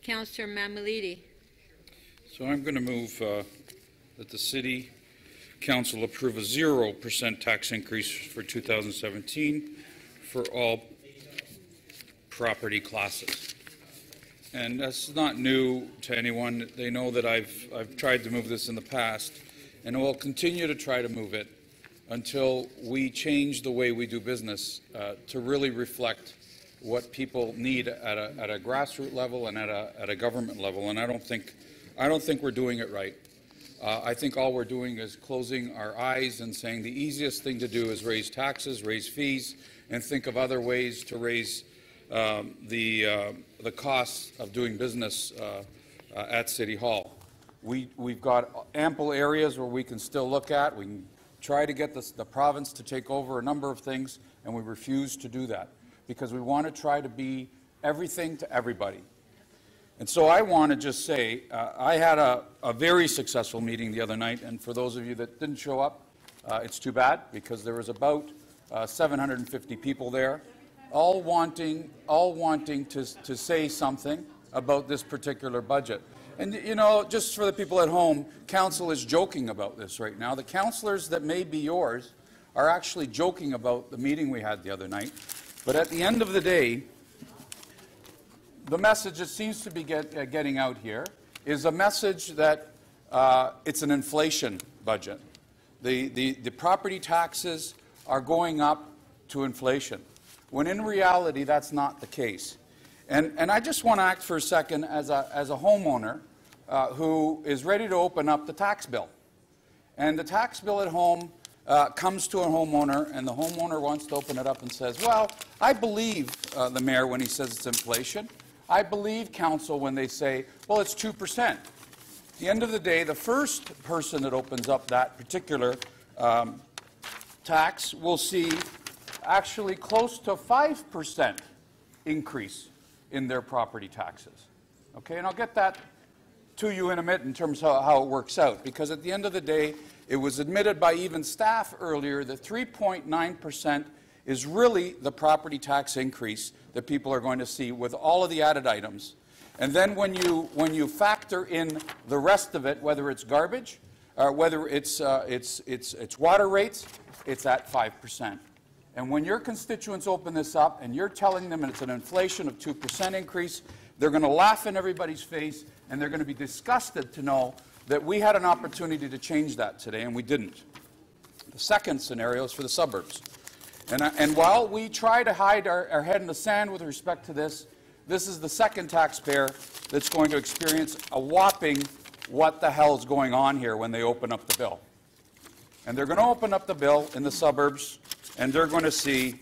Councillor Mammoliti. So I'm going to move that the City Council approve a 0% tax increase for 2017 for all property classes. And that's not new to anyone. They know that I've tried to move this in the past, and will continue to try to move it until we change the way we do business to really reflect what people need at a grassroots level and at a government level. And I don't think we're doing it right. I think all we're doing is closing our eyes and saying the easiest thing to do is raise taxes, raise fees, and think of other ways to raise the costs of doing business at City Hall. We've got ample areas where we can still look at. We can try to get the province to take over a number of things, and we refuse to do that because we want to try to be everything to everybody. And so I want to just say, I had a very successful meeting the other night, and for those of you that didn't show up, it's too bad, because there was about 750 people there, all wanting to say something about this particular budget. And, you know, just for the people at home, Council is joking about this right now. The councillors that may be yours are actually joking about the meeting we had the other night. But at the end of the day, the message that seems to be getting out here is a message that it's an inflation budget. The property taxes are going up to inflation, when in reality that's not the case. And I just want to act for a second as a homeowner who is ready to open up the tax bill. And the tax bill at home comes to a homeowner, and the homeowner wants to open it up and says, well, I believe the mayor when he says it's inflation. I believe council when they say, well, it's 2%. At the end of the day, the first person that opens up that particular tax will see actually close to 5% increase in their property taxes. Okay, and I'll get that to you in a minute in terms of how it works out, because at the end of the day, it was admitted by even staff earlier that 3.9% is really the property tax increase that people are going to see with all of the added items. And then when you factor in the rest of it, whether it's garbage, or whether it's water rates, it's at 5%. And when your constituents open this up and you're telling them it's an inflation of 2% increase, they're going to laugh in everybody's face, and they're going to be disgusted to know that we had an opportunity to change that today and we didn't. The second scenario is for the suburbs. And while we try to hide our head in the sand with respect to this, this is the second taxpayer that's going to experience a whopping what the hell is going on here when they open up the bill. And they're going to open up the bill in the suburbs, and they're going to see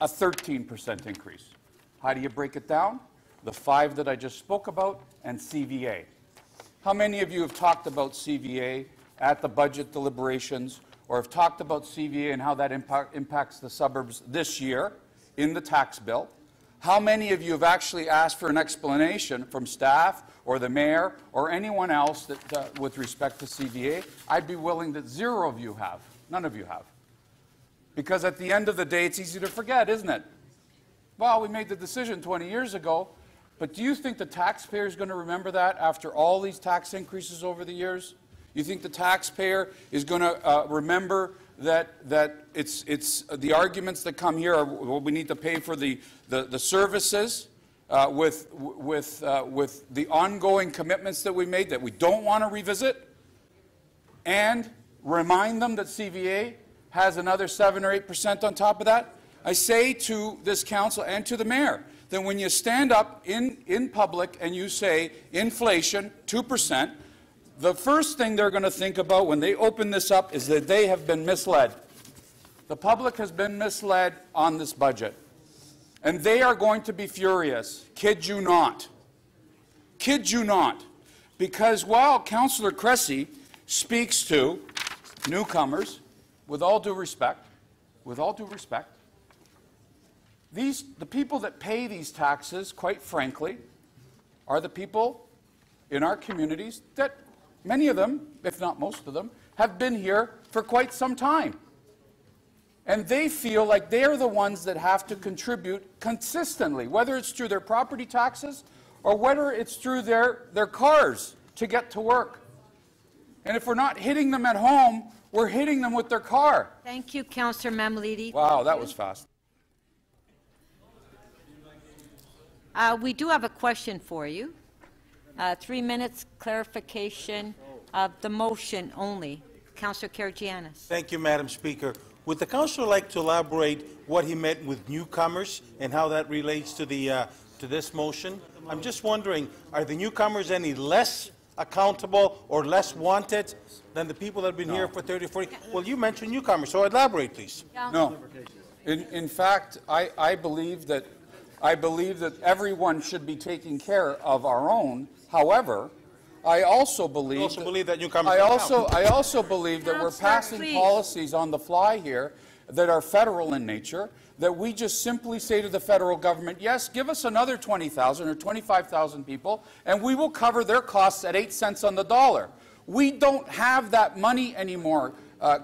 a 13% increase. How do you break it down? The 5 that I just spoke about and CVA. How many of you have talked about CVA at the budget deliberations, or have talked about CVA and how that impacts the suburbs this year in the tax bill? How many of you have actually asked for an explanation from staff or the mayor or anyone else that, with respect to CVA? I'd be willing that 0 of you have. None of you have. Because at the end of the day, it's easy to forget, isn't it? Well, we made the decision 20 years ago, but do you think the taxpayer is going to remember that after all these tax increases over the years? You think the taxpayer is going to remember that it's the arguments that come here are, well, we need to pay for the services with the ongoing commitments that we made that we don't want to revisit, and remind them that CVA has another 7 or 8% on top of that? I say to this council and to the mayor that when you stand up in public and you say inflation 2%, the first thing they're going to think about when they open this up is that they have been misled. The public has been misled on this budget. And they are going to be furious. Kid you not. Kid you not. Because while Councillor Cressy speaks to newcomers, with all due respect, the people that pay these taxes, quite frankly, are the people in our communities that many of them, if not most of them, have been here for quite some time. and they feel like they're the ones that have to contribute consistently, whether it's through their property taxes or whether it's through their cars to get to work. And if we're not hitting them at home, we're hitting them with their car. Thank you, Councillor Mammoliti. Wow, that was fast. We do have a question for you. 3 minutes clarification of the motion only. Councillor Giorgio. Thank you, Madam Speaker. Would the councillor like to elaborate what he meant with newcomers and how that relates to the to this motion? I'm just wondering, are the newcomers any less accountable or less wanted than the people that have been here for 30, 40? Well, you mentioned newcomers, so elaborate, please. No. In fact, I believe that everyone should be taking care of our own. However, I also believe that newcomers I also believe that we're passing please. policies on the fly here that are federal in nature, that we just simply say to the federal government, yes, give us another 20,000 or 25,000 people, and we will cover their costs at 8 cents on the dollar. We don't have that money anymore,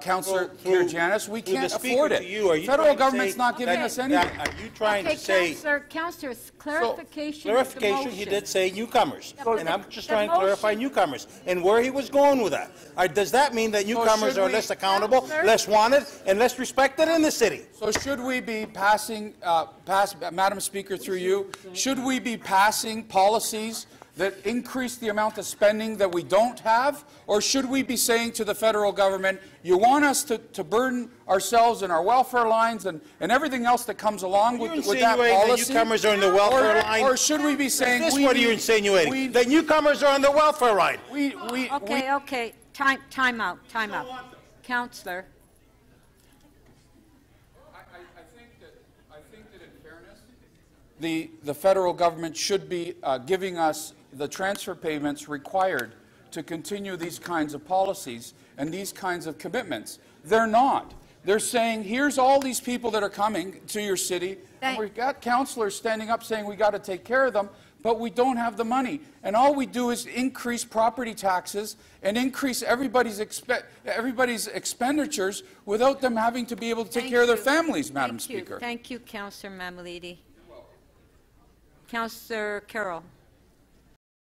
Councillor Giorgio. We can't afford it. The federal government's not giving us anything. Are you trying to say... Councillor, clarification. Clarification, he did say newcomers, and I'm just trying to clarify newcomers and where he was going with that. Does that mean that newcomers are less accountable, less wanted, and less respected in the city? So should we be passing, Madam Speaker, through you, should we be passing policies that increase the amount of spending that we don't have? Or should we be saying to the federal government, you want us to burden ourselves and our welfare lines and everything else that comes along with that policy? That newcomers are on the welfare line? Or should we be saying... Is this what you're insinuating? That newcomers are on the welfare line? Okay. Time out. Councillor. I think that in fairness, the federal government should be giving us the transfer payments required to continue these kinds of policies and these kinds of commitments. They're not. They're saying, here's all these people that are coming to your city, and we've got councillors standing up saying we got to take care of them, but we don't have the money. And all we do is increase property taxes and increase everybody's expenditures without them having to be able to take care of their families, Madam Speaker. Thank you, Councillor Mammoliti. Councillor Carroll.